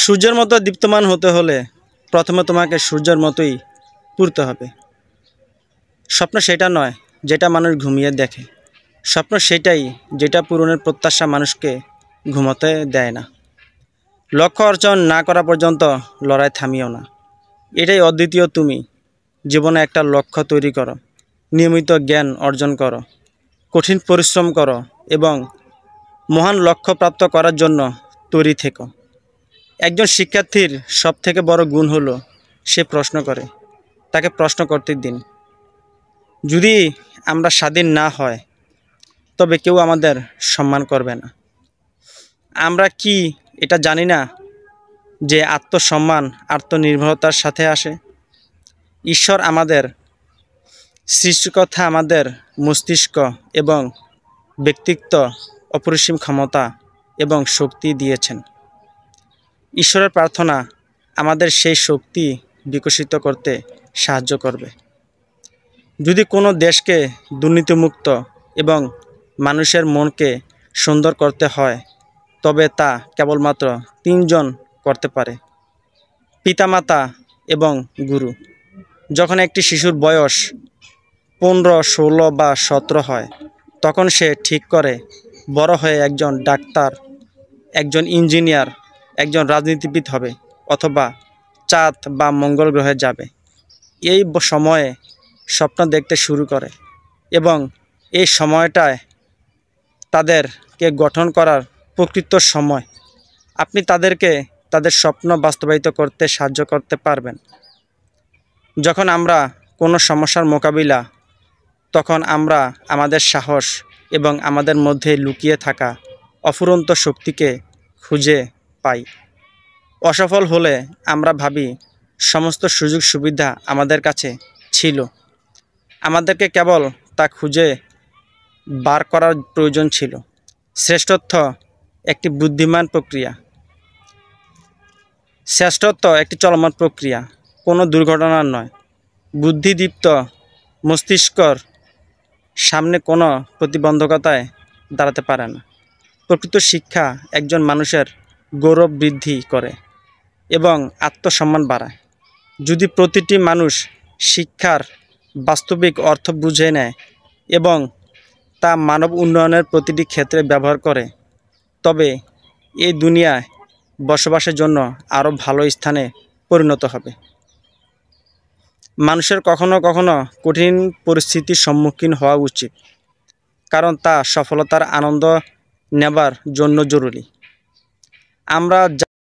সূর্যের মতো দীপ্তমান হতে হলে প্রথমে তোমাকে সূর্যের মতোই পুড়তে হবে। স্বপ্ন সেটা নয় যেটা মানুষ ঘুমিয়ে দেখে, স্বপ্ন সেটাই যেটা পূরণের প্রত্যাশা মানুষকে ঘুমোতে দেয় না। লক্ষ্য অর্জন না করা পর্যন্ত লড়াই থামিও না। এটাই অদ্বিতীয় তুমি। জীবনে একটা লক্ষ্য তৈরি করো, নিয়মিত জ্ঞান অর্জন করো, কঠিন পরিশ্রম করো এবং মহান লক্ষ্য প্রাপ্ত করার জন্য তৈরি থেকো। একজন শিক্ষার্থীর সবথেকে বড় গুণ হলো সে প্রশ্ন করে। তাকে প্রশ্ন করতে দিন। যদি আমরা স্বাধীন না হয় তবে কেউ আমাদের সম্মান করবে না। আমরা কি এটা জানি না যে আত্মসম্মান আত্মনির্ভরতার সাথে আসে? ঈশ্বর আমাদের সৃষ্টিকর্তা আমাদের মস্তিষ্ক এবং ব্যক্তিত্ব অপরিসীম ক্ষমতা এবং শক্তি দিয়েছেন। ঈশ্বরের প্রার্থনা আমাদের সেই শক্তি বিকশিত করতে সাহায্য করবে। যদি কোনো দেশকে দুর্নীতিমুক্ত এবং মানুষের মনকে সুন্দর করতে হয় তবে তা কেবলমাত্র তিনজন করতে পারে: পিতামাতা এবং গুরু। যখন একটি শিশুর বয়স 15, 16 বা 17 হয় তখন সে ঠিক করে বড় হয়ে একজন ডাক্তার, একজন ইঞ্জিনিয়ার, একজন রাজনীতিবিদ হবে অথবা চাঁদ বা মঙ্গল গ্রহে যাবে। এই সময়ে স্বপ্ন দেখতে শুরু করে এবং এই সময়টায় তাদেরকে গঠন করার প্রকৃত সময়। আপনি তাদেরকে তাদের স্বপ্ন বাস্তবায়িত করতে সাহায্য করতে পারবেন। যখন আমরা কোনো সমস্যার মোকাবিলা, তখন আমরা আমাদের সাহস এবং আমাদের মধ্যে লুকিয়ে থাকা অফুরন্ত শক্তিকে খুঁজে পাই। অসফল হলে আমরা ভাবি সমস্ত সুযোগ সুবিধা আমাদের কাছে ছিল, আমাদেরকে কেবল তা খুঁজে বার করার প্রয়োজন ছিল। শ্রেষ্ঠত্ব একটি বুদ্ধিমান প্রক্রিয়া। শ্রেষ্ঠত্ব একটি চলমান প্রক্রিয়া, কোনো দুর্ঘটনার নয়। বুদ্ধিদীপ্ত মস্তিষ্কর সামনে কোনো প্রতিবন্ধকতায় দাঁড়াতে পারে না। প্রকৃত শিক্ষা একজন মানুষের গৌরব বৃদ্ধি করে এবং আত্মসম্মান বাড়ায়। যদি প্রতিটি মানুষ শিক্ষার বাস্তবিক অর্থ বুঝে নেয় এবং তা মানব উন্নয়নের প্রতিটি ক্ষেত্রে ব্যবহার করে তবে এই দুনিয়ায় বসবাসের জন্য আরও ভালো স্থানে পরিণত হবে। মানুষের কখনো কখনো কঠিন পরিস্থিতির সম্মুখীন হওয়া উচিত, কারণ তা সফলতার আনন্দ নেবার জন্য জরুরি। আমরা